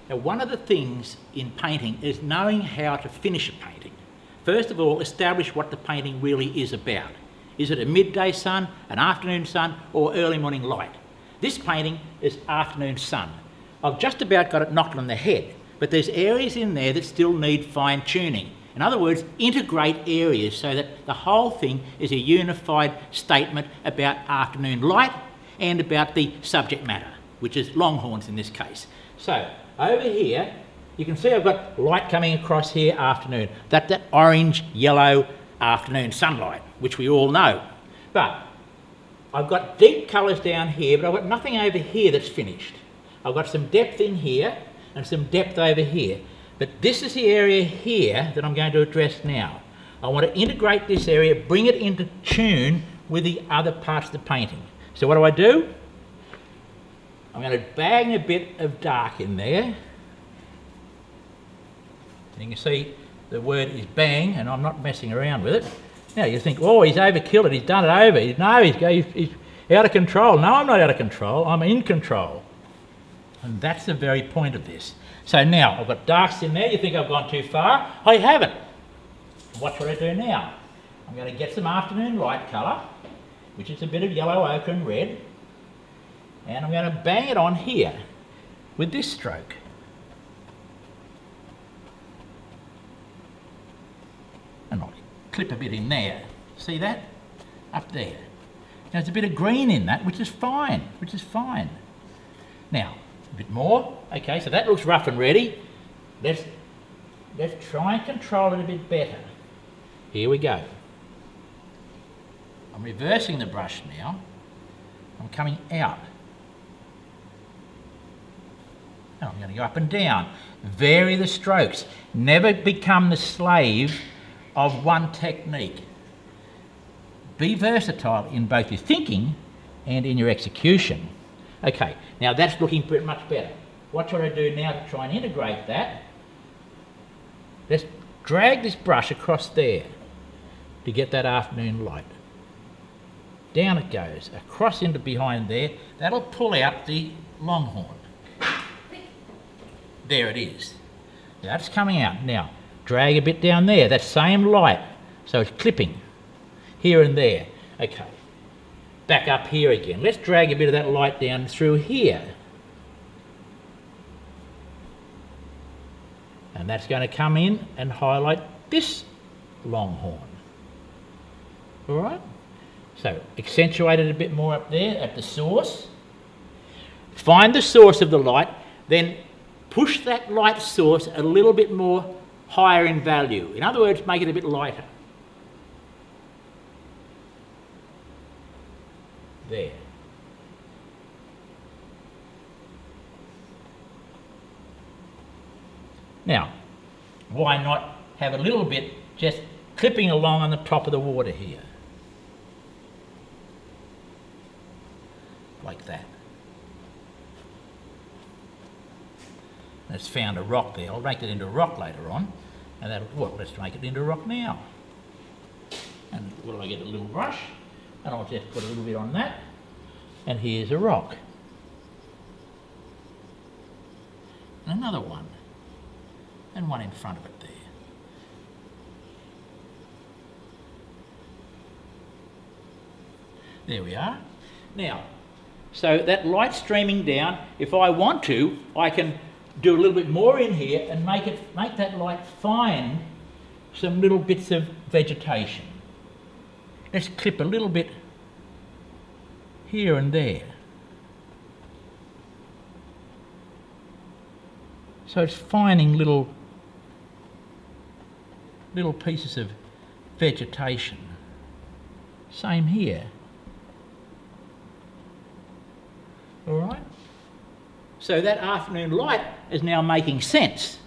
Now, one of the things in painting is knowing how to finish a painting. First of all, establish what the painting really is about. Is it a midday sun, an afternoon sun, or early morning light? This painting is afternoon sun. I've just about got it knocked on the head, but there's areas in there that still need fine tuning. In other words, integrate areas so that the whole thing is a unified statement about afternoon light and about the subject matter, which is longhorns in this case. So over here, you can see I've got light coming across here, afternoon. That orange, yellow afternoon sunlight, which we all know. But I've got deep colours down here, but I've got nothing over here that's finished. I've got some depth in here and some depth over here. But this is the area here that I'm going to address now. I want to integrate this area, bring it into tune with the other parts of the painting. So what do? I'm going to bang a bit of dark in there. You can see the word is bang, and I'm not messing around with it. Now you think, oh, he's overkilled it, he's done it over. No, he's out of control. No, I'm not out of control, I'm in control. And that's the very point of this. So now, I've got darks in there. You think I've gone too far? I haven't. What should I do now? I'm going to get some afternoon light colour, which is a bit of yellow, ochre and red. And I'm going to bang it on here with this stroke. And I'll clip a bit in there. See that? Up there. Now there's a bit of green in that, which is fine, Now, a bit more. Okay, so that looks rough and ready. Let's try and control it a bit better. Here we go. I'm reversing the brush now. I'm coming out. Now I'm going to go up and down. Vary the strokes. Never become the slave of one technique. Be versatile in both your thinking and in your execution. Okay, now that's looking pretty much better. What should I do now to try and integrate that? Let's drag this brush across there to get that afternoon light. Down it goes, across into behind there. That'll pull out the longhorn. There it is. That's coming out. Now, drag a bit down there, that same light. So it's clipping here and there. Okay. Back up here again. Let's drag a bit of that light down through here. And that's going to come in and highlight this longhorn. All right? So accentuate it a bit more up there at the source. Find the source of the light, then push that light source a little bit more higher in value. In other words, make it a bit lighter. There. Now, why not have a little bit just clipping along on the top of the water here? Like that. Let's found a rock there. I'll make it into a rock later on. And that'll, well, let's make it into a rock now. And will I get a little brush? And I'll just put a little bit on that. And here's a rock. And another one. And one in front of it there. There we are. Now, so that light streaming down, if I want to, I can do a little bit more in here and make that light find some little bits of vegetation. Let's clip a little bit here and there. So it's finding little pieces of vegetation. Same here. All right? So that afternoon light is now making sense.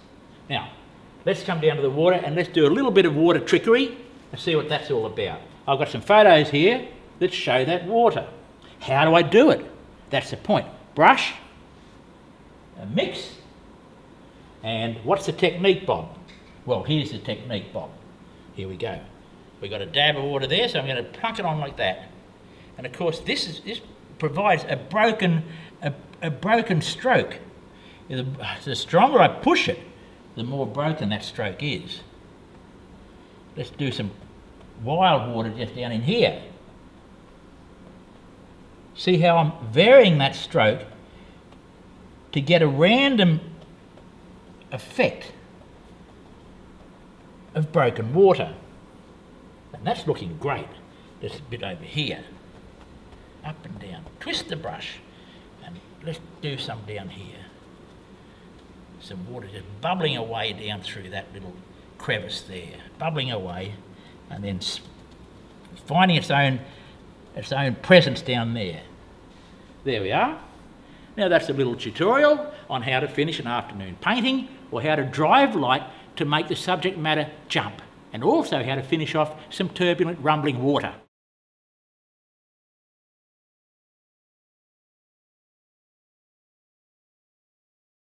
Now, let's come down to the water and let's do a little bit of water trickery and see what that's all about. I've got some photos here that show that water. How do I do it? That's the point. Brush, a mix, and what's the technique, Bob? Well, here's the technique, Bob. Here we go. We've got a dab of water there, so I'm going to plunk it on like that. And of course, this provides a broken stroke. The stronger I push it, the more broken that stroke is. Let's do some wild water just down in here. See how I'm varying that stroke to get a random effect of broken water. And that's looking great. There's a bit over here. Up and down. Twist the brush. And let's do some down here. Some water just bubbling away down through that little crevice there. Bubbling away and then finding its own presence down there. There we are. Now that's a little tutorial on how to finish an afternoon painting, or how to drive light to make the subject matter jump, and also how to finish off some turbulent rumbling water.